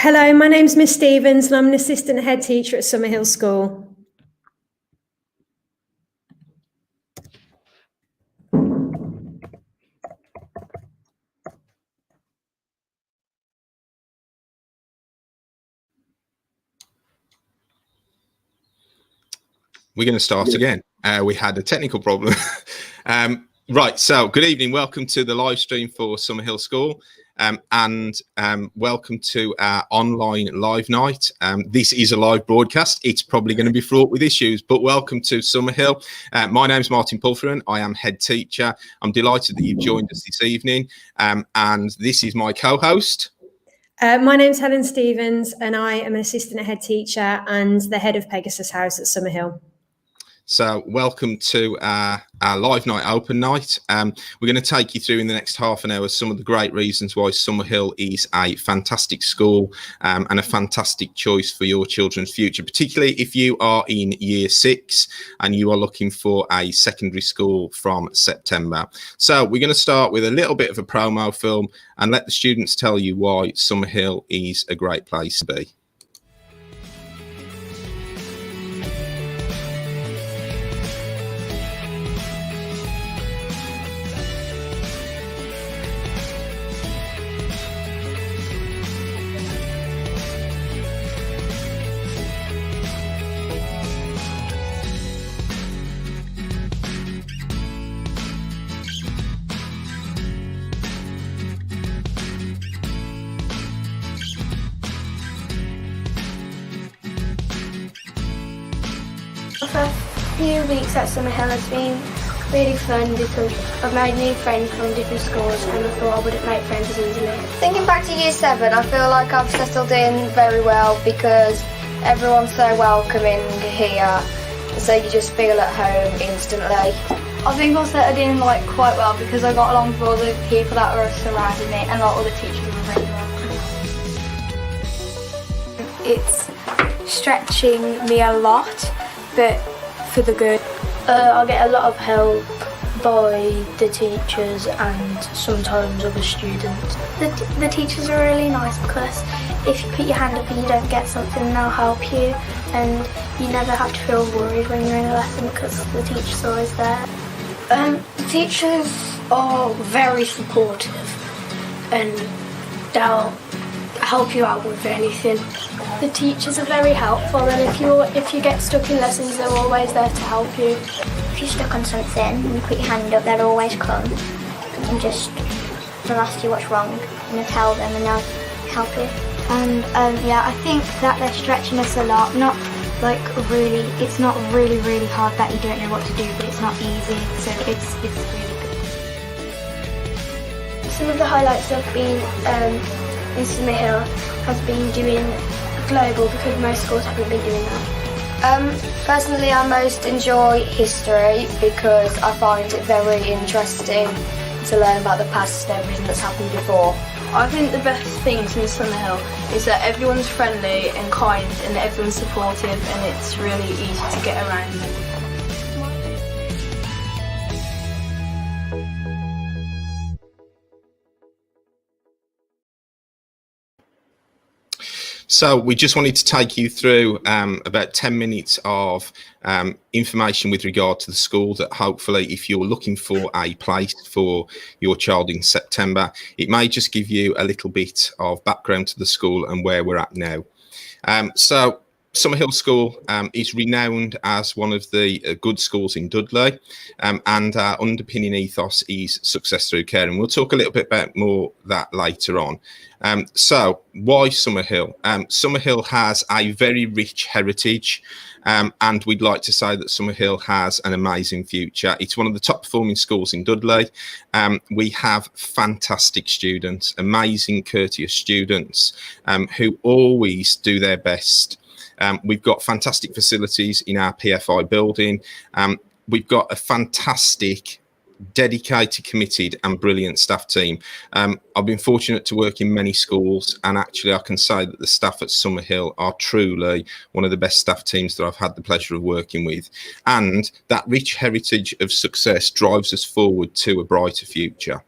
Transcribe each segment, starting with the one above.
Hello, my name's Miss Stevens and I'm an assistant head teacher at Summerhill School. We're going to start again. We had a technical problem. Right, so good evening. Welcome to the live stream for Summerhill School and welcome to our online live night. This is a live broadcast. It's probably going to be fraught with issues, but welcome to Summerhill. My name's Martin Pulferen. I am head teacher. I'm delighted that you've joined us this evening. And this is my co-host. My name's Helen Stevens and I am an assistant head teacher and the head of Pegasus House at Summerhill. So welcome to our live night, open night. We're going to take you through in the next half an hour some of the great reasons why Summerhill is a fantastic school and a fantastic choice for your children's future, particularly if you are in year 6 and you are looking for a secondary school from September. So we're going to start with a little bit of a promo film and let the students tell you why Summerhill is a great place to be. The first few weeks at Summerhill has been really fun because I've made new friends from different schools and I thought I wouldn't make friends as easily. Thinking back to year 7, I feel like I've settled in very well because everyone's so welcoming here, so you just feel at home instantly. I think I've settled in quite well because I got along with all the people that were surrounding me and all the teachers were very welcoming. It's stretching me a lot, but for the good. I get a lot of help by the teachers and sometimes other students. The teachers are really nice because if you put your hand up and you don't get something, they'll help you, and you never have to feel worried when you're in a lesson because the teacher's always there. The teachers are very supportive and they'll help you out with anything. The teachers are very helpful, and if you get stuck in lessons, they're always there to help you. If you're stuck on something and you put your hand up, they'll always come and they'll ask you what's wrong and you'll tell them and they'll help you. And yeah, I think that they're stretching us a lot. It's not really hard that you don't know what to do, but it's not easy, so it's really good. Some of the highlights have been in Summerhill has been doing global because most schools haven't been doing that. Personally, I most enjoy history because I find it very interesting to learn about the past and everything that's happened before. I think the best things in Summerhill is that everyone's friendly and kind and everyone's supportive and it's really easy to get around. So we just wanted to take you through about 10 minutes of information with regard to the school that hopefully if you're looking for a place for your child in September, it may just give you a little bit of background to the school and where we're at now. So Summerhill School is renowned as one of the good schools in Dudley, and our underpinning ethos is success through care, and we'll talk a little bit about more that later on. So why Summerhill? Summerhill has a very rich heritage, and we'd like to say that Summerhill has an amazing future. It's one of the top performing schools in Dudley. We have fantastic students, amazing courteous students who always do their best. We've got fantastic facilities in our PFI building. We've got a fantastic, dedicated, committed and brilliant staff team. I've been fortunate to work in many schools, and actually I can say that the staff at Summerhill are truly one of the best staff teams that I've had the pleasure of working with. And that rich heritage of success drives us forward to a brighter future.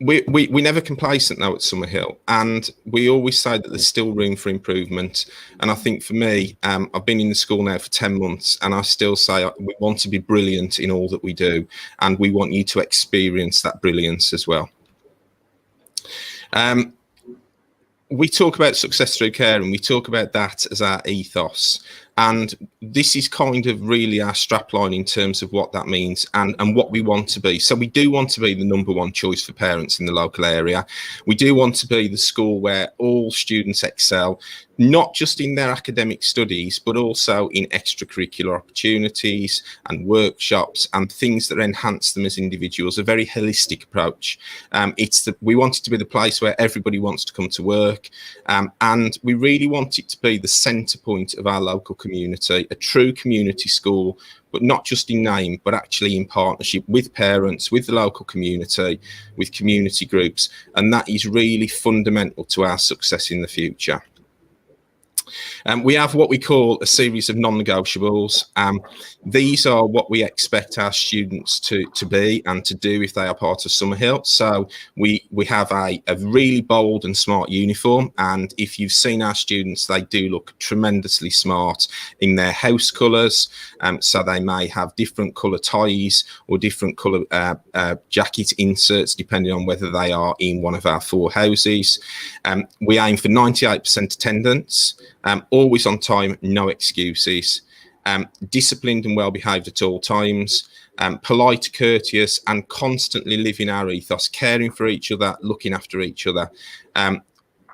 we're never complacent though at Summerhill, and we always say that there's still room for improvement. And I think for me, I've been in the school now for 10 months, and I still say we want to be brilliant in all that we do, and we want you to experience that brilliance as well. We talk about success through care, and we talk about that as our ethos. And this is kind of really our strapline in terms of what that means and what we want to be. So we do want to be the #1 choice for parents in the local area. We do want to be the school where all students excel, not just in their academic studies, but also in extracurricular opportunities and workshops and things that enhance them as individuals, a very holistic approach. We want it to be the place where everybody wants to come to work, and we really want it to be the centre point of our local community, a true community school, but not just in name, but actually in partnership with parents, with the local community, with community groups, and that is really fundamental to our success in the future. We have what we call a series of non-negotiables. These are what we expect our students to be and to do if they are part of Summerhill. So we have a really bold and smart uniform, and if you've seen our students, they do look tremendously smart in their house colours. So they may have different colour ties or different colour jacket inserts depending on whether they are in one of our 4 houses. We aim for 98% attendance. Always on time, no excuses, disciplined and well behaved at all times, polite, courteous, and constantly living our ethos, caring for each other, looking after each other.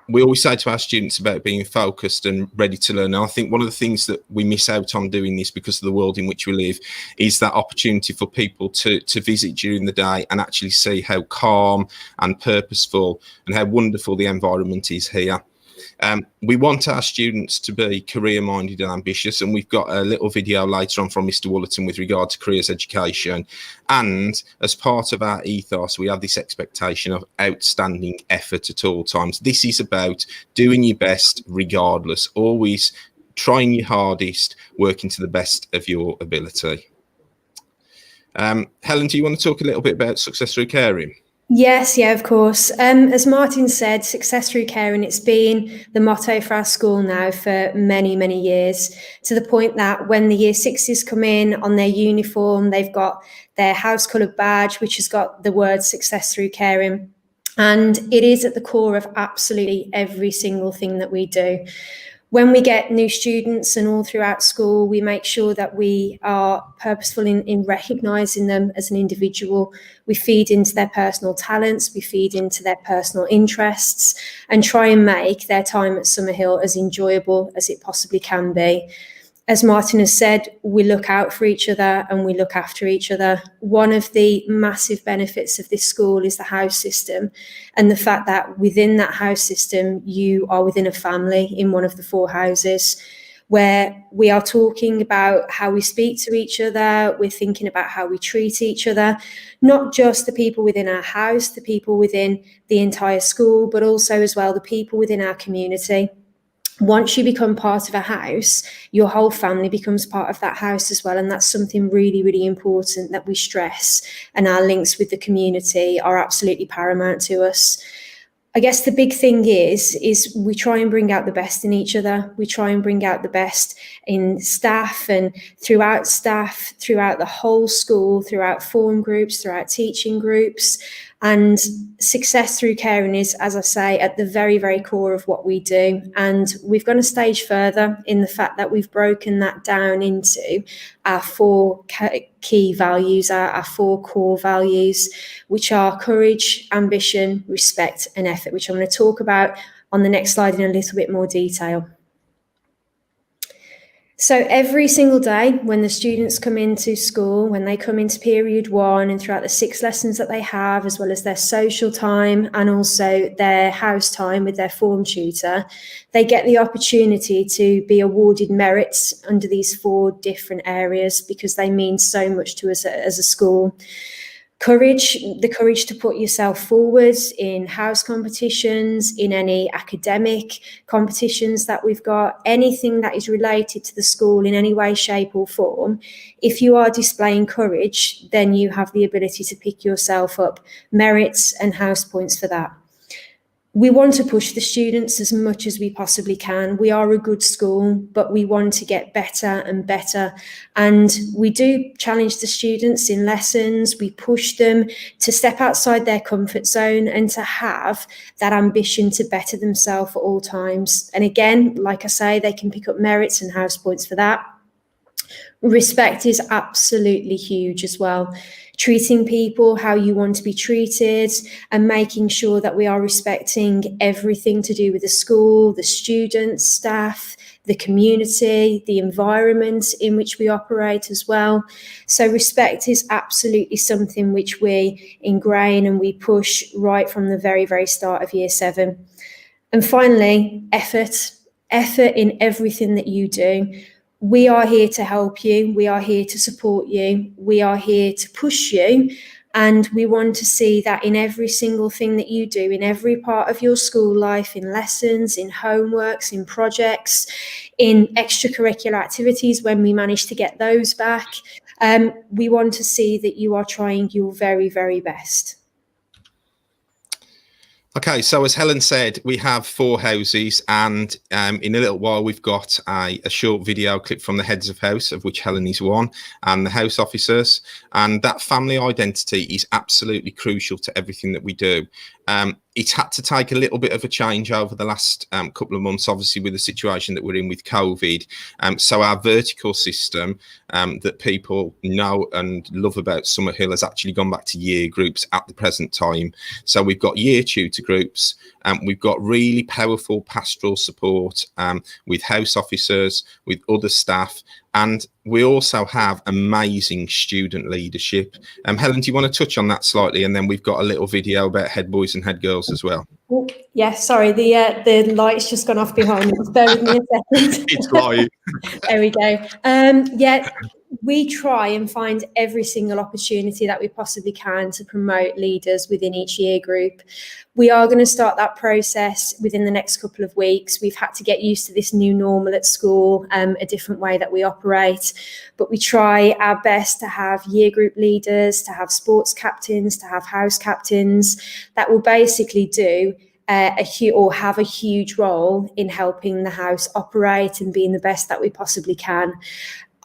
We always say to our students about being focused and ready to learn. And I think one of the things that we miss out on doing this because of the world in which we live is that opportunity for people to visit during the day and actually see how calm and purposeful and how wonderful the environment is here. We want our students to be career-minded and ambitious, and we've got a little video later on from Mr. Woollerton with regard to careers education. And as part of our ethos, we have this expectation of outstanding effort at all times. This is about doing your best regardless, always trying your hardest, working to the best of your ability. Helen, do you want to talk a little bit about success through caring? Yes, yeah, of course. As Martin said, success through caring, it's been the motto for our school now for many, many years, to the point that when the year sixes come in on their uniform, they've got their house coloured badge, which has got the word success through caring. And it is at the core of absolutely every single thing that we do. When we get new students and all throughout school, we make sure that we are purposeful in recognising them as an individual. We feed into their personal talents, we feed into their personal interests, and try and make their time at Summerhill as enjoyable as it possibly can be. As Martin has said, we look out for each other and we look after each other. One of the massive benefits of this school is the house system, and the fact that within that house system, you are within a family in one of the 4 houses, where we are talking about how we speak to each other, we're thinking about how we treat each other, not just the people within our house, the people within the entire school, but also as well the people within our community. Once you become part of a house, your whole family becomes part of that house as well. And that's something really, really important that we stress. And our links with the community are absolutely paramount to us. I guess the big thing is we try and bring out the best in each other. We try and bring out the best in staff and throughout the whole school, throughout form groups, throughout teaching groups. And success through caring is, as I say, at the very, very core of what we do. And we've gone a stage further in the fact that we've broken that down into our 4 key values, our 4 core values, which are courage, ambition, respect, and effort, which I'm going to talk about on the next slide in a little bit more detail. So every single day when the students come into school, when they come into period 1 and throughout the 6 lessons that they have, as well as their social time and also their house time with their form tutor, they get the opportunity to be awarded merits under these 4 different areas because they mean so much to us as a school. the courage to put yourself forward in house competitions, in any academic competitions that we've got, anything that is related to the school in any way, shape or form. If you are displaying courage, then you have the ability to pick yourself up merits and house points for that. We want to push the students as much as we possibly can. We are a good school, but we want to get better and better. And we do challenge the students in lessons. We push them to step outside their comfort zone and to have that ambition to better themselves at all times. And again, like I say, they can pick up merits and house points for that. Respect is absolutely huge as well. Treating people how you want to be treated and making sure that we are respecting everything to do with the school, the students, staff, the community, the environment in which we operate as well. So respect is absolutely something which we ingrain and we push right from the very, very start of Year 7. And finally, effort in everything that you do. We are here to help you. We are here to support you. We are here to push you. And we want to see that in every single thing that you do, in every part of your school life, in lessons, in homeworks, in projects, in extracurricular activities when we manage to get those back. We want to see that you are trying your very, very best. Okay, so as Helen said, we have 4 houses, and in a little while we've got a short video clip from the heads of house, of which Helen is one, and the house officers. And that family identity is absolutely crucial to everything that we do. It's had to take a little bit of a change over the last couple of months, obviously with the situation that we're in with COVID. So our vertical system that people know and love about Summerhill has actually gone back to year groups at the present time. So we've got year tutor groups, we've got really powerful pastoral support with house officers, with other staff, and we also have amazing student leadership. Helen, do you want to touch on that slightly? And then we've got a little video about head boys and head girls as well. Oh, yes, sorry, the light's just gone off behind me. Just bear with me a second. It's live. There we go. Yeah, we try and find every single opportunity that we possibly can to promote leaders within each year group. We are going to start that process within the next couple of weeks. We've had to get used to this new normal at school, a different way that we operate, but we try our best to have year group leaders, to have sports captains, to have house captains that will basically do have a huge role in helping the house operate and being the best that we possibly can.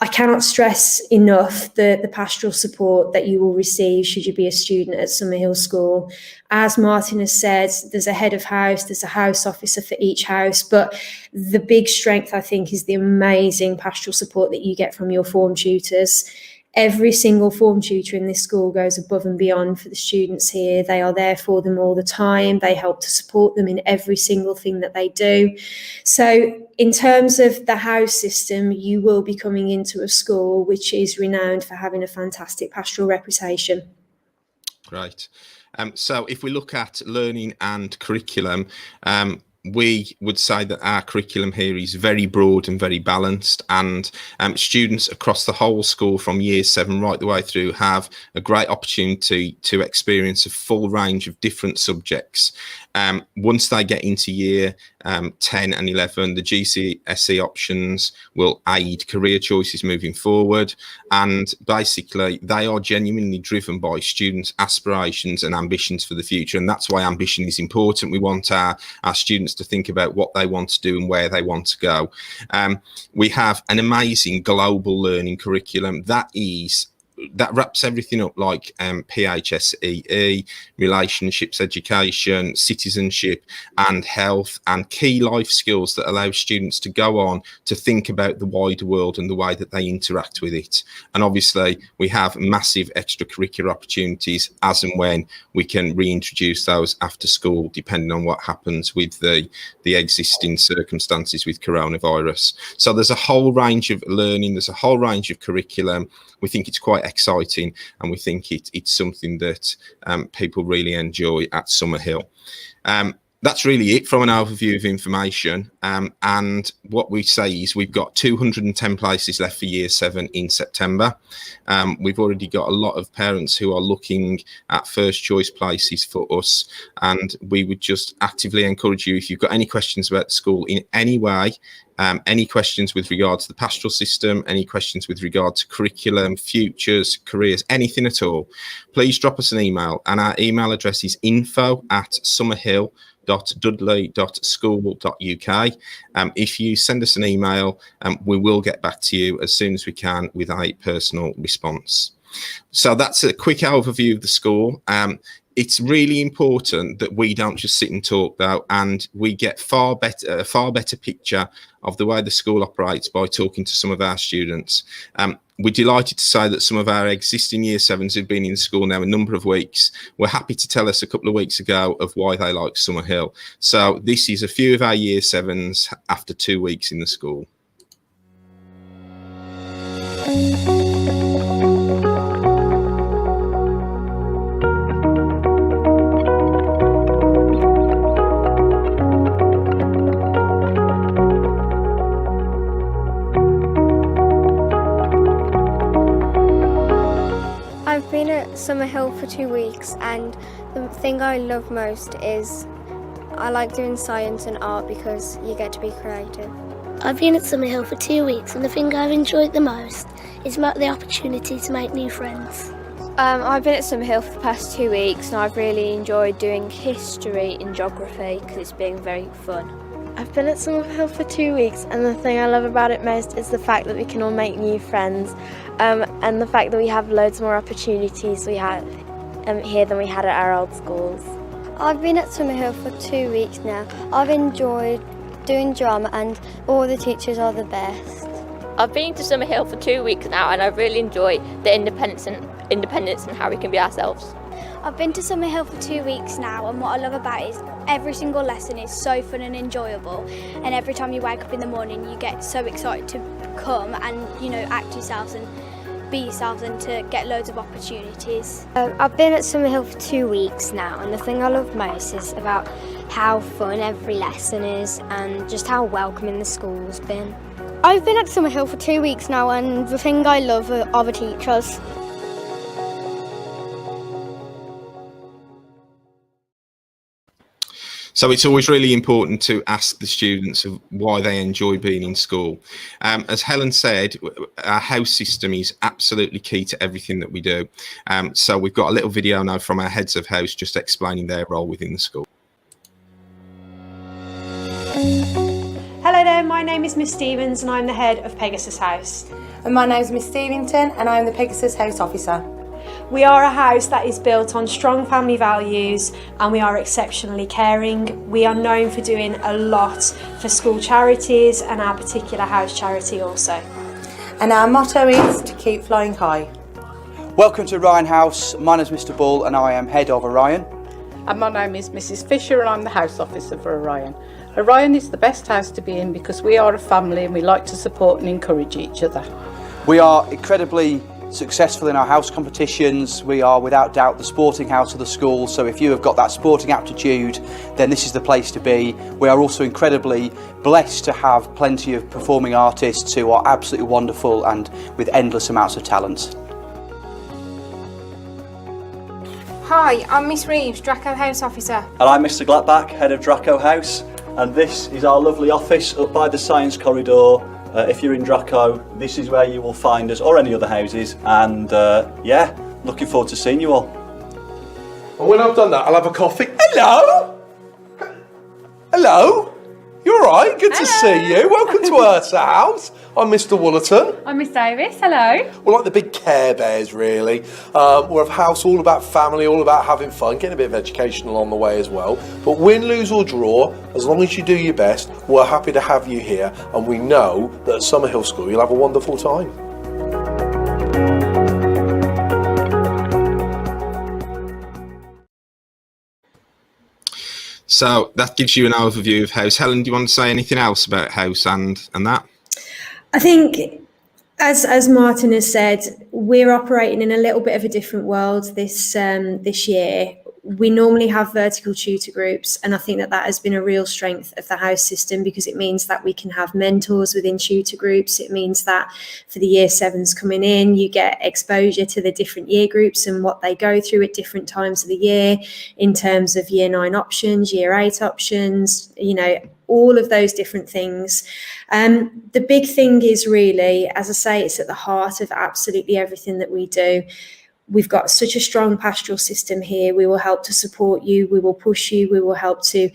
I cannot stress enough the pastoral support that you will receive should you be a student at Summerhill School. As Martin has said, there's a head of house, there's a house officer for each house, but the big strength, I think, is the amazing pastoral support that you get from your form tutors. Every single form tutor in this school goes above and beyond for the students here. They are there for them all the time. They help to support them in every single thing that they do. So in terms of the house system, you will be coming into a school which is renowned for having a fantastic pastoral reputation. Great. So if we look at learning and curriculum, we would say that our curriculum here is very broad and very balanced, and students across the whole school from year 7 right the way through have a great opportunity to experience a full range of different subjects. Once they get into year 10 and 11, the GCSE options will aid career choices moving forward, and basically they are genuinely driven by students' aspirations and ambitions for the future, and that's why ambition is important. We want our students to think about what they want to do and where they want to go. We have an amazing global learning curriculum that wraps everything up, like PHSEE, relationships, education, citizenship and health, and key life skills that allow students to go on to think about the wider world and the way that they interact with it. And obviously we have massive extracurricular opportunities as and when we can reintroduce those after school, depending on what happens with the existing circumstances with coronavirus. So there's a whole range of learning, there's a whole range of curriculum. We think it's quite exciting, and we think it's something that people really enjoy at Summerhill. That's really it from an overview of information. And what we say is we've got 210 places left for year 7 in September. We've already got a lot of parents who are looking at first choice places for us. And we would just actively encourage you, if you've got any questions about the school in any way, any questions with regard to the pastoral system, any questions with regard to curriculum, futures, careers, anything at all, please drop us an email. And our email address is info@summerhill.dudley.school.uk. If you send us an email, we will get back to you as soon as we can with a personal response. So that's a quick overview of the school. It's really important that we don't just sit and talk, though, and we get a far better picture of the way the school operates by talking to some of our students. We're delighted to say that some of our existing year 7s who've been in school now a number of weeks were happy to tell us a couple of weeks ago of why they like Summerhill. So this is a few of our year 7s after 2 weeks in the school. I've been at Summerhill for 2 weeks, and the thing I love most is I like doing science and art because you get to be creative. I've been at Summerhill for 2 weeks, and the thing I've enjoyed the most is the opportunity to make new friends. I've been at Summerhill for the past 2 weeks, and I've really enjoyed doing history and geography because it's been very fun. I've been at Summerhill for 2 weeks, and the thing I love about it most is the fact that we can all make new friends, and the fact that we have loads more opportunities we have here than we had at our old schools. I've been at Summerhill for 2 weeks now. I've enjoyed doing drama, and all the teachers are the best. I've been to Summerhill for 2 weeks now, and I really enjoy the independence and how we can be ourselves. I've been to Summerhill for 2 weeks now, and what I love about it is every single lesson is so fun and enjoyable, and every time you wake up in the morning you get so excited to come and, you know, act yourselves and be yourselves and to get loads of opportunities. I've been at Summerhill for 2 weeks now, and the thing I love most is about how fun every lesson is and just how welcoming the school's been. I've been at Summerhill for 2 weeks now, and the thing I love are the teachers. So it's always really important to ask the students of why they enjoy being in school. As Helen said, our house system is absolutely key to everything that we do. So we've got a little video now from our heads of house just explaining their role within the school. Hello there, my name is Miss Stevens and I'm the head of Pegasus House. And my name is Miss Stevington and I'm the Pegasus House Officer. We are a house that is built on strong family values, and we are exceptionally caring. We are known for doing a lot for school charities and our particular house charity also. And our motto is to keep flying high. Welcome to Orion House. My name is Mr. Bull and I am head of Orion. And my name is Mrs. Fisher and I'm the house officer for Orion. Orion is the best house to be in because we are a family and we like to support and encourage each other. We are incredibly successful in our house competitions. We are without doubt the sporting house of the school, so if you have got that sporting aptitude, then this is the place to be. We are also incredibly blessed to have plenty of performing artists who are absolutely wonderful and with endless amounts of talent. Hi, I'm Miss Reeves, Draco House Officer. And I'm Mr. Gladback, Head of Draco House, and this is our lovely office up by the Science Corridor. If you're in Draco, this is where you will find us, or any other houses, and yeah, looking forward to seeing you all. And when I've done that, I'll have a coffee. Hello? Hello? You alright? Good to see you. Welcome to Ursa House. I'm Mr. Woollerton. I'm Miss Davis, hello. We're like the big Care Bears, really. We're a house all about family, all about having fun, getting a bit of education along the way as well. But win, lose or draw, as long as you do your best, we're happy to have you here. And we know that at Summerhill School you'll have a wonderful time. So that gives you an overview of House. Helen, do you want to say anything else about House and that? I think, as Martin has said, we're operating in a little bit of a different world this year. We normally have vertical tutor groups, and I think that has been a real strength of the house system, because it means that we can have mentors within tutor groups. It means that for the year 7s coming in, you get exposure to the different year groups and what they go through at different times of the year in terms of year 9 options, year 8 options, all of those different things. The big thing is really, as I say, it's at the heart of absolutely everything that we do. We've got such a strong pastoral system here. We will help to support you. We will push you. We will help you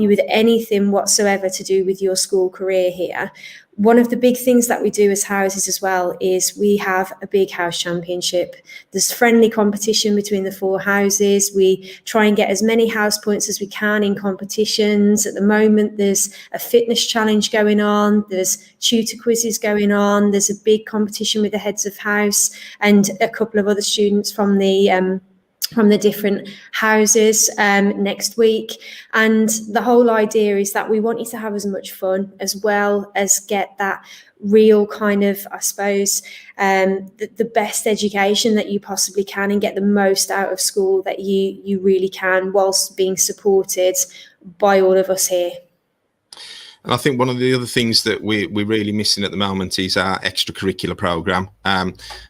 with anything whatsoever to do with your school career here. One of the big things that we do as houses as well is we have a big house championship. There's friendly competition between the 4 houses. We try and get as many house points as we can in competitions. At the moment, there's a fitness challenge going on. There's tutor quizzes going on. There's a big competition with the heads of house and a couple of other students from the different houses next week. And the whole idea is that we want you to have as much fun as well as get that real kind of, I suppose, the best education that you possibly can and get the most out of school that you really can, whilst being supported by all of us here. And I think one of the other things that we're really missing at the moment is our extracurricular programme.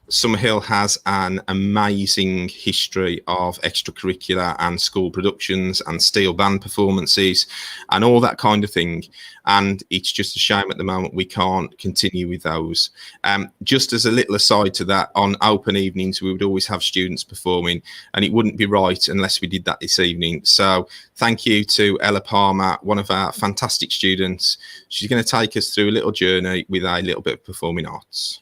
Summerhill has an amazing history of extracurricular and school productions and steel band performances and all that kind of thing. And it's just a shame at the moment we can't continue with those. Just as a little aside to that, on open evenings, we would always have students performing, and it wouldn't be right unless we did that this evening. So thank you to Ella Palmer, one of our fantastic students. She's going to take us through a little journey with a little bit of performing arts.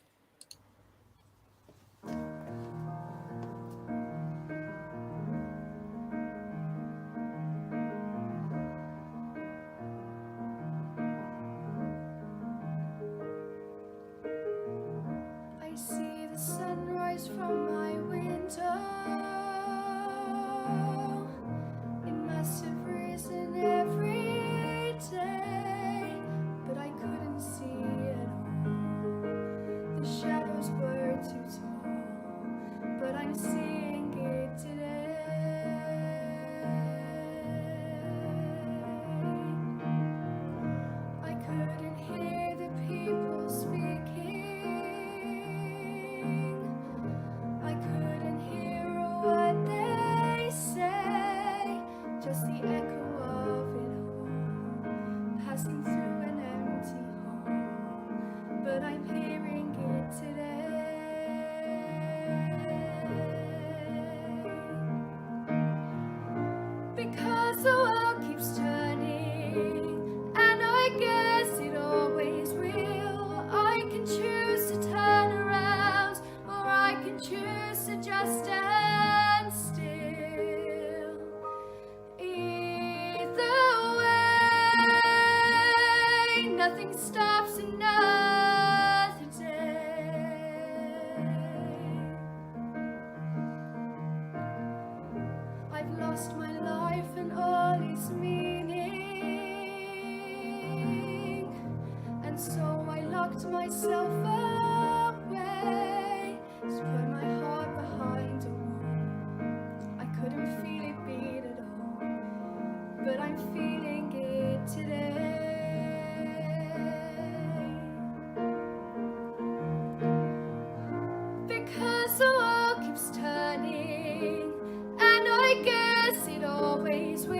See the sunrise from my window. It must have risen every day, but I couldn't see it all. The shadows were too tall, but I'm seeing it today. I couldn't hear the people speaking. I couldn't hear what they say, just the echo of it all, passing through an empty hall, but I'm hearing it today. Because the world keeps turning, and I guess it always will. I can choose to turn around, or I can choose to just stand still. Either way, nothing stops another day. I've lost my life and all its meaning, and so I locked myself away, to put my heart behind a wall. I couldn't feel it beat at all, but I'm feeling it today. Because the world keeps turning, and I guess it always will.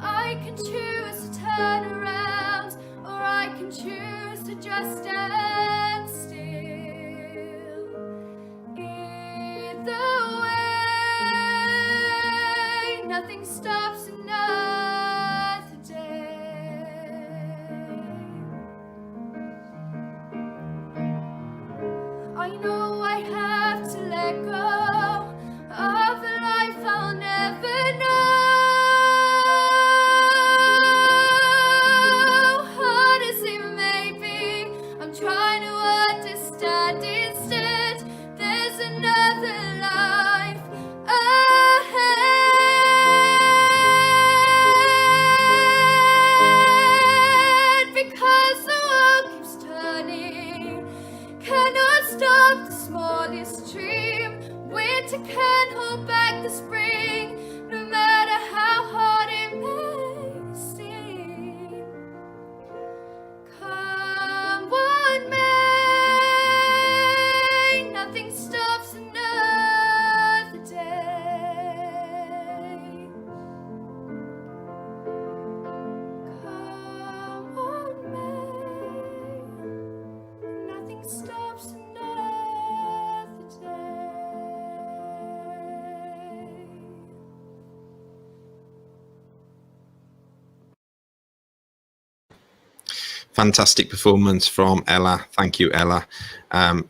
I can choose to turn around, or I can choose to just stand still. Either way, nothing stops another day. I know I have to let go of the life I'll never know. Hard as it may be, I'm trying to understand instead. There's another life ahead. Because the world keeps turning, cannot stop the smallest dream. Winter can't hold back the spring, stops another day. Fantastic performance from Ella. Thank you, Ella.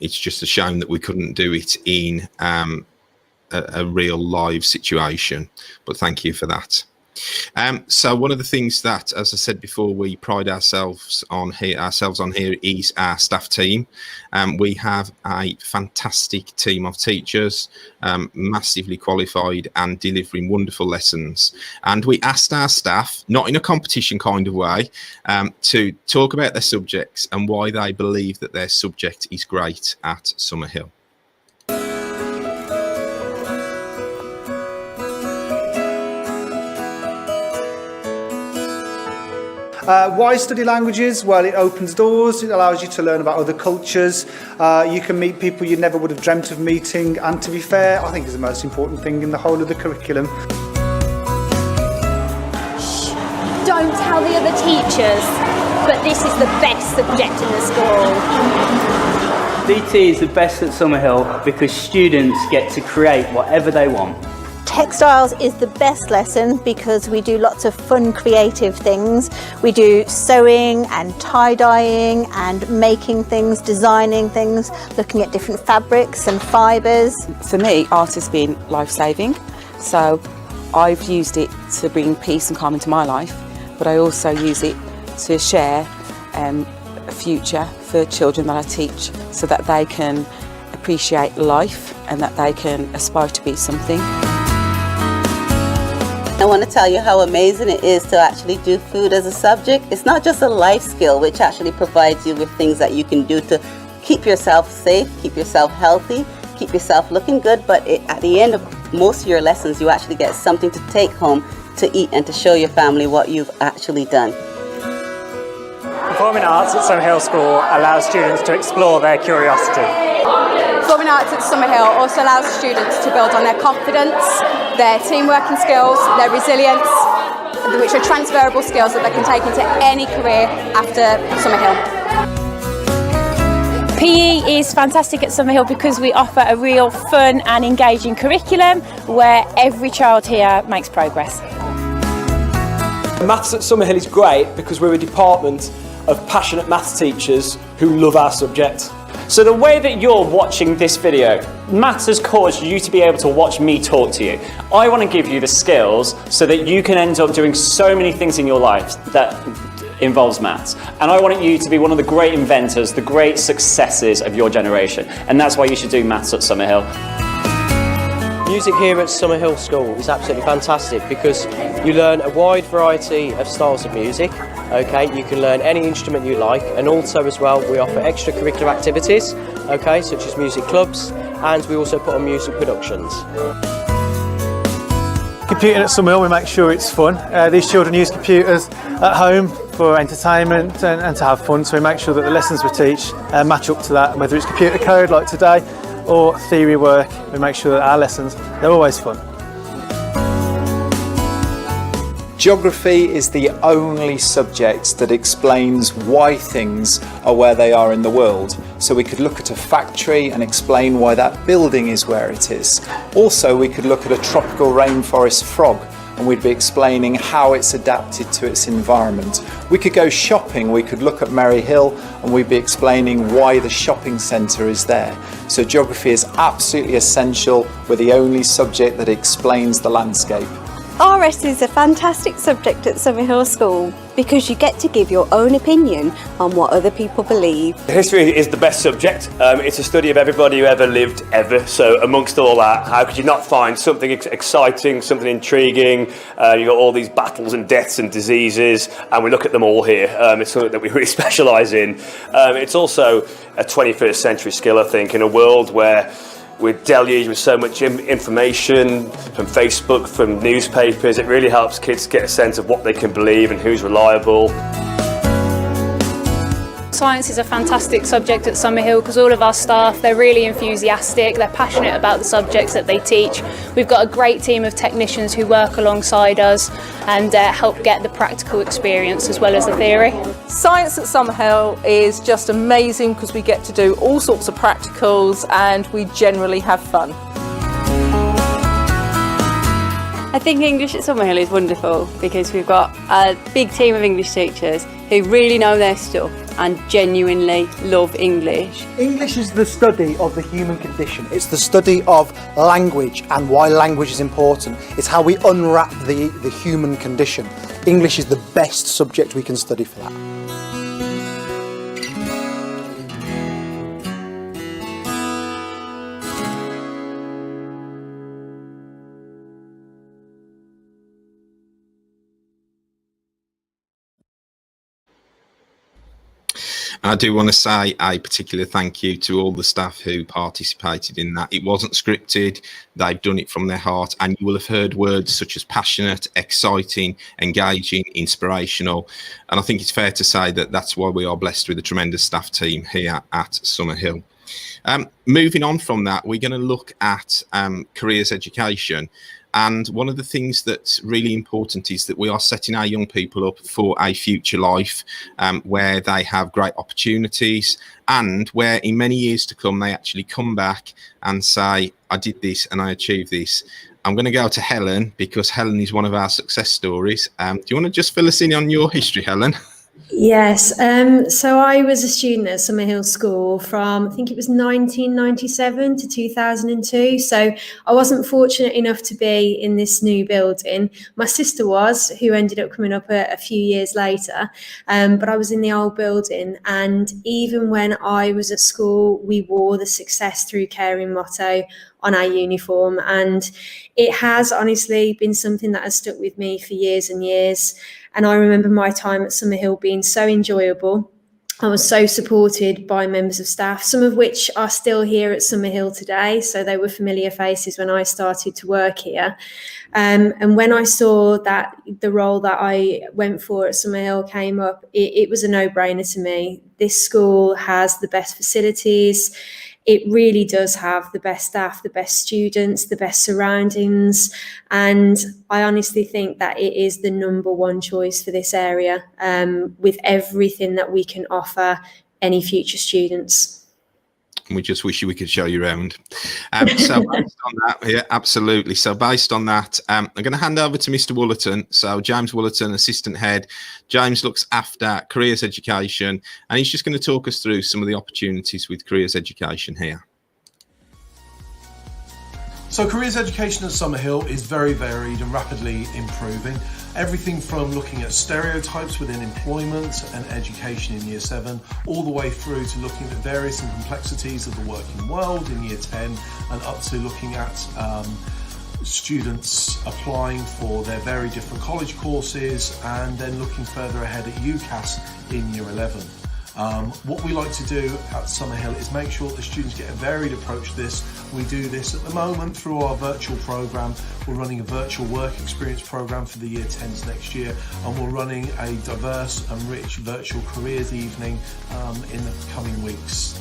It's just a shame that we couldn't do it in a real live situation, but thank you for that. So one of the things that, as I said before, we pride ourselves on here is our staff team. We have a fantastic team of teachers, massively qualified and delivering wonderful lessons. And we asked our staff, not in a competition kind of way, to talk about their subjects and why they believe that their subject is great at Summerhill. Why study languages? Well, it opens doors, it allows you to learn about other cultures, you can meet people you never would have dreamt of meeting, and to be fair, I think it's the most important thing in the whole of the curriculum. Don't tell the other teachers, but this is the best subject in the school. DT is the best at Summerhill because students get to create whatever they want. Textiles is the best lesson because we do lots of fun creative things. We do sewing and tie-dyeing and making things, designing things, looking at different fabrics and fibres. For me, art has been life-saving, so I've used it to bring peace and calm into my life, but I also use it to share a future for children that I teach so that they can appreciate life and that they can aspire to be something. I want to tell you how amazing it is to actually do food as a subject. It's not just a life skill, which actually provides you with things that you can do to keep yourself safe, keep yourself healthy, keep yourself looking good, but at the end of most of your lessons, you actually get something to take home to eat and to show your family what you've actually done. Performing arts at Summerhill School allows students to explore their curiosity. Performing arts at Summerhill also allows students to build on their confidence, their teamwork and skills, their resilience, which are transferable skills that they can take into any career after Summerhill. PE is fantastic at Summerhill because we offer a real fun and engaging curriculum where every child here makes progress. Maths at Summerhill is great because we're a department of passionate maths teachers who love our subject. So the way that you're watching this video, maths has caused you to be able to watch me talk to you. I want to give you the skills so that you can end up doing so many things in your life that involves maths. And I want you to be one of the great inventors, the great successes of your generation. And that's why you should do maths at Summerhill. Music here at Summerhill School is absolutely fantastic because you learn a wide variety of styles of music. Okay, you can learn any instrument you like, and also as well we offer extracurricular activities, okay, such as music clubs, and we also put on music productions. Computing at Summerhill, we make sure it's fun. These children use computers at home for entertainment and to have fun, so we make sure that the lessons we teach match up to that, whether it's computer code like today or theory work. We make sure that our lessons, they're always fun. Geography is the only subject that explains why things are where they are in the world. So we could look at a factory and explain why that building is where it is. Also, we could look at a tropical rainforest frog and we'd be explaining how it's adapted to its environment. We could go shopping, we could look at Merry Hill and we'd be explaining why the shopping centre is there. So geography is absolutely essential. We're the only subject that explains the landscape. RS is a fantastic subject at Summerhill School because you get to give your own opinion on what other people believe. History is the best subject. It's a study of everybody who ever lived, ever. So amongst all that, how could you not find something exciting, something intriguing? You've got all these battles and deaths and diseases, and we look at them all here. It's something that we really specialise in. It's also a 21st century skill, I think, in a world where we're deluged with so much information from Facebook, from newspapers. It really helps kids get a sense of what they can believe and who's reliable. science is a fantastic subject at Summerhill because all of our staff, they're really enthusiastic, they're passionate about the subjects that they teach. We've got a great team of technicians who work alongside us and help get the practical experience as well as the theory. Science at Summerhill is just amazing because we get to do all sorts of practicals and we generally have fun. I think English at Summerhill is wonderful because we've got a big team of English teachers who really know their stuff and genuinely love English. English is the study of the human condition. It's the study of language and why language is important. It's how we unwrap the human condition. English is the best subject we can study for that. I do want to say a particular thank you to all the staff who participated in that. It wasn't scripted, they've done it from their heart, and you will have heard words such as passionate, exciting, engaging, inspirational, and I think it's fair to say that that's why we are blessed with a tremendous staff team here at Summerhill. Moving on from that, we're going to look at careers education. And one of the things that's really important is that we are setting our young people up for a future life where they have great opportunities and where in many years to come, they actually come back and say, I did this and I achieved this. I'm going to go to Helen because Helen is one of our success stories. Do you want to just fill us in on your history, Helen? Yes, so I was a student at Summerhill School from, I think it was 1997 to 2002. So I wasn't fortunate enough to be in this new building. My sister was, who ended up coming up a few years later, but I was in the old building. And even when I was at school, we wore the Success Through Caring motto on our uniform, and it has honestly been something that has stuck with me for years and years. And I remember my time at Summerhill being so enjoyable. I was so supported by members of staff, some of which are still here at Summerhill today, so they were familiar faces when I started to work here. And when I saw that the role that I went for at Summerhill came up, it was a no-brainer to me. This school has the best facilities. It really does have the best staff, the best students, the best surroundings. And I honestly think that it is the number one choice for this area, with everything that we can offer any future students. We just wish we could show you around. So based on that, yeah, absolutely. So based on that, I'm going to hand over to Mr. Woolerton. So James Woolerton, Assistant Head. James looks after careers education, and he's just going to talk us through some of the opportunities with careers education here. So careers education at Summerhill is very varied and rapidly improving. Everything from looking at stereotypes within employment and education in Year 7, all the way through to looking at various and complexities of the working world in Year 10, and up to looking at students applying for their very different college courses, and then looking further ahead at UCAS in Year 11. What we like to do at Summerhill is make sure that the students get a varied approach to this. We do this at the moment through our virtual programme. We're running a virtual work experience programme for the Year 10s next year, and we're running a diverse and rich virtual careers evening in the coming weeks.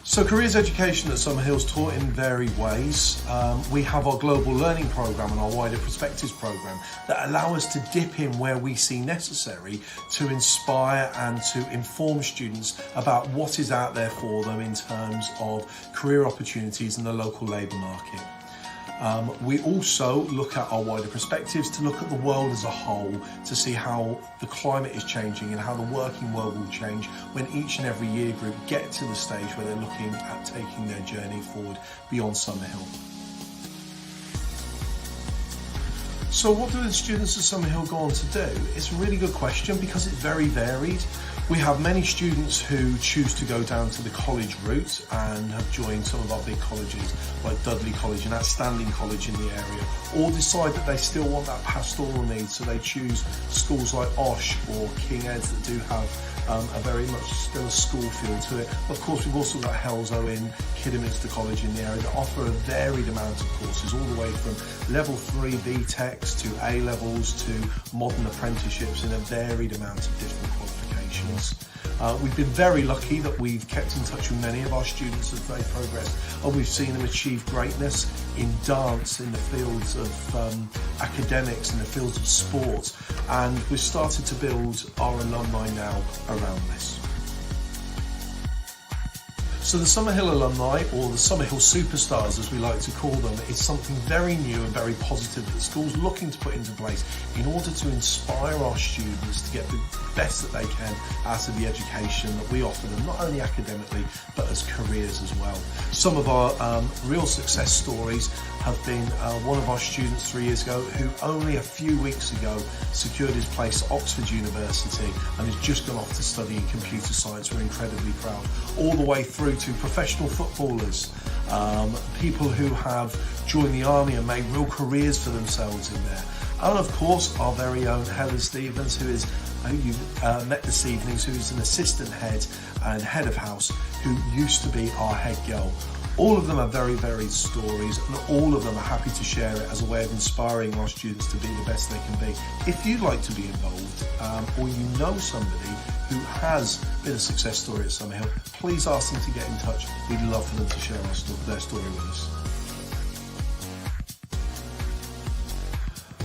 So careers education at Summerhill is taught in varied ways. We have our global learning programme and our wider perspectives programme that allow us to dip in where we see necessary to inspire and to inform students about what is out there for them in terms of career opportunities in the local labour market. We also look at our wider perspectives to look at the world as a whole, to see how the climate is changing and how the working world will change when each and every year group get to the stage where they're looking at taking their journey forward beyond Summerhill. So what do the students at Summerhill go on to do? It's a really good question because it's very varied. We have many students who choose to go down to the college route and have joined some of our big colleges like Dudley College, an outstanding college in the area, or decide that they still want that pastoral need, so they choose schools like Osh or King Ed's that do have a very much still a school feel to it. Of course, we've also got Helzo in Kidderminster College in the area that offer a varied amount of courses, all the way from level 3 BTECs to A levels to modern apprenticeships in a varied amount of different qualifications. We've been very lucky that we've kept in touch with many of our students as they progress, and we've seen them achieve greatness in dance, in the fields of academics, in the fields of sport, and we've started to build our alumni now around this. So the Summerhill alumni, or the Summerhill superstars as we like to call them, is something very new and very positive that the school's looking to put into place in order to inspire our students to get the best that they can out of the education that we offer them, not only academically but as careers as well. Some of our real success stories have been one of our students 3 years ago who only a few weeks ago secured his place at Oxford University and has just gone off to study in computer science. We're incredibly proud. All the way through to professional footballers, people who have joined the army and made real careers for themselves in there. And of course our very own Helen Stevens, who you met this evening, who is an assistant head and head of house, who used to be our head girl. All of them are very varied stories, and all of them are happy to share it as a way of inspiring our students to be the best they can be. If you'd like to be involved, or you know somebody who has been a success story at Summerhill, please ask them to get in touch. We'd love for them to share their story with us.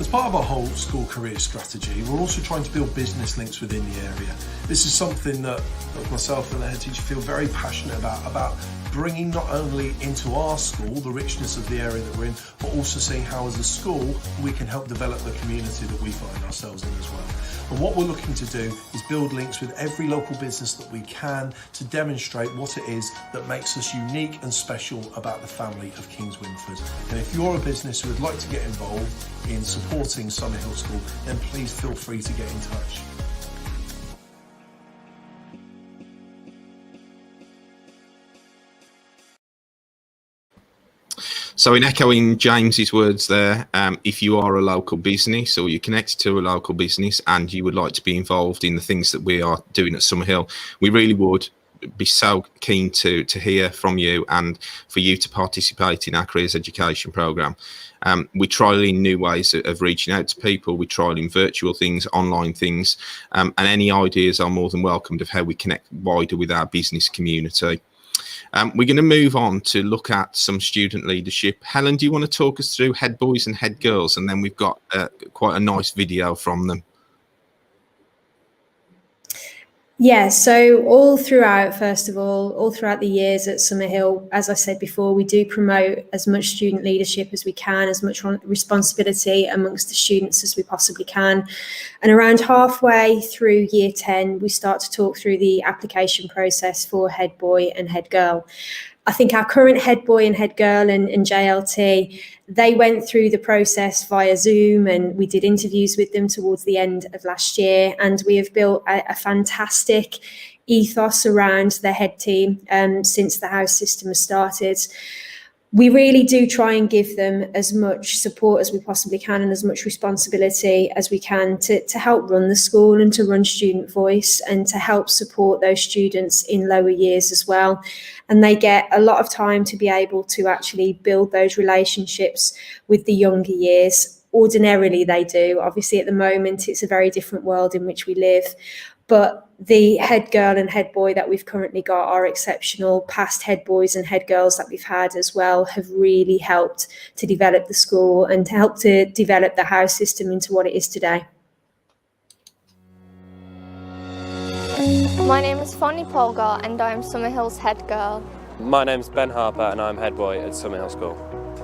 As part of our whole school career strategy, we're also trying to build business links within the area. This is something that myself and the head teacher feel very passionate about bringing not only into our school the richness of the area that we're in, but also seeing how as a school we can help develop the community that we find ourselves in as well. And what we're looking to do is build links with every local business that we can to demonstrate what it is that makes us unique and special about the family of Kings Winford. And if you're a business who would like to get involved in supporting Summerhill School, then please feel free to get in touch. So in echoing James's words there, if you are a local business or you're connected to a local business and you would like to be involved in the things that we are doing at Summerhill, we really would be so keen to hear from you and for you to participate in our careers education programme. We're trialling new ways of reaching out to people. We're trialling virtual things, online things, and any ideas are more than welcomed of how we connect wider with our business community. We're going to move on to look at some student leadership. Helen, do you want to talk us through head boys and head girls? And then we've got quite a nice video from them. Yeah, so all throughout the years at Summerhill, as I said before, we do promote as much student leadership as we can, as much responsibility amongst the students as we possibly can. And around halfway through year 10, we start to talk through the application process for head boy and head girl. I think our current head boy and head girl and JLT, they went through the process via Zoom, and we did interviews with them towards the end of last year. And we have built a fantastic ethos around the head team since the house system has started. We really do try and give them as much support as we possibly can and as much responsibility as we can to help run the school and to run student voice and to help support those students in lower years as well. And they get a lot of time to be able to actually build those relationships with the younger years. Ordinarily they do. Obviously at the moment it's a very different world in which we live. But the head girl and head boy that we've currently got are exceptional. Past head boys and head girls that we've had as well have really helped to develop the school and to help to develop the house system into what it is today. My name is Fanny Polgar and I'm Summerhill's head girl. My name's Ben Harper and I'm head boy at Summerhill School.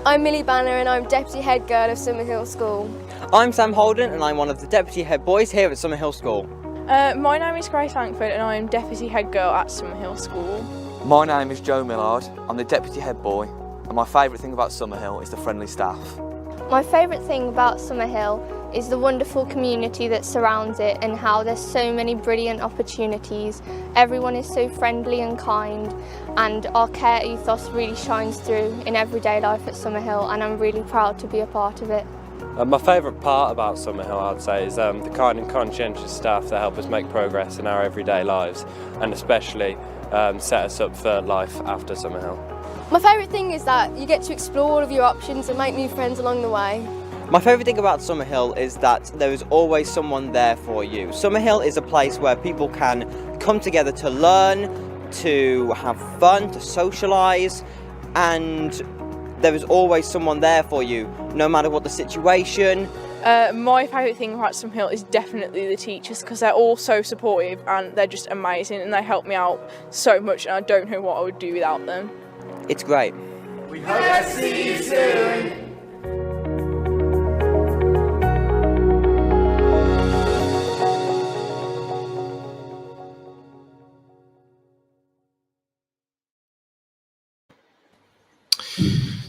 I'm Millie Banner and I'm deputy head girl of Summerhill School. I'm Sam Holden and I'm one of the deputy head boys here at Summerhill School. My name is Grace Langford and I'm deputy head girl at Summerhill School. My name is Joe Millard. I'm the deputy head boy and my favourite thing about Summerhill is the friendly staff. My favourite thing about Summerhill is the wonderful community that surrounds it and how there's so many brilliant opportunities. Everyone is so friendly and kind, and our care ethos really shines through in everyday life at Summerhill, and I'm really proud to be a part of it. My favourite part about Summerhill, I'd say, is the kind and conscientious staff that help us make progress in our everyday lives, and especially set us up for life after Summerhill. My favourite thing is that you get to explore all of your options and make new friends along the way. My favourite thing about Summerhill is that there is always someone there for you. Summerhill is a place where people can come together to learn, to have fun, to socialise, and there is always someone there for you, no matter what the situation. My favourite thing about Summerhill is definitely the teachers, because they're all so supportive and they're just amazing and they help me out so much, and I don't know what I would do without them. It's great. We hope to see you soon.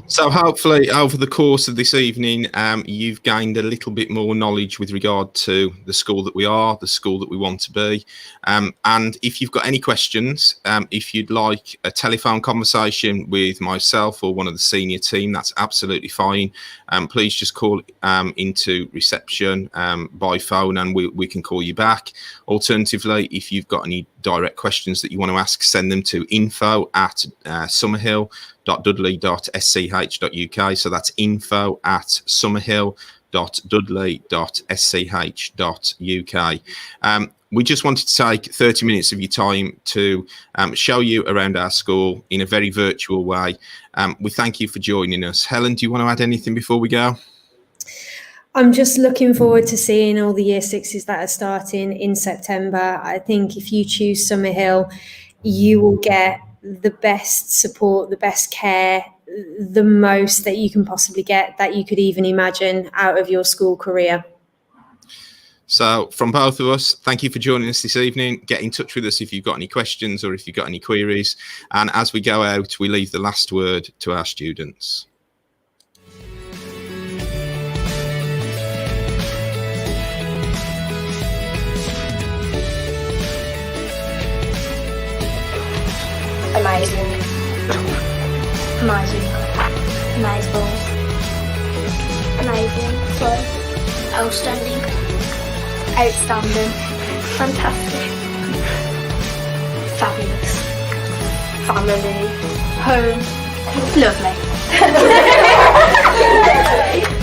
So hopefully over the course of this evening, you've gained a little bit more knowledge with regard to the school that we are, the school that we want to be. And if you've got any questions, if you'd like a telephone conversation with myself or one of the senior team, that's absolutely fine. Please just call into reception by phone and we can call you back. Alternatively, if you've got any direct questions that you want to ask, send them to info@summerhill.dudley.sch.uk. So that's info@summerhill.dudley.sch.uk. We just wanted to take 30 minutes of your time to show you around our school in a very virtual way. We thank you for joining us. Helen, do you want to add anything before we go? I'm just looking forward to seeing all the year sixes that are starting in September. I think if you choose Summerhill, you will get the best support, the best care, the most that you can possibly get, that you could even imagine out of your school career. So from both of us, thank you for joining us this evening. Get in touch with us if you've got any questions or if you've got any queries. And as we go out, we leave the last word to our students. Amazing. Amazing. Amazing. Amazing. Fun. Outstanding. Outstanding. Fantastic. Fabulous. Family. Home. Lovely.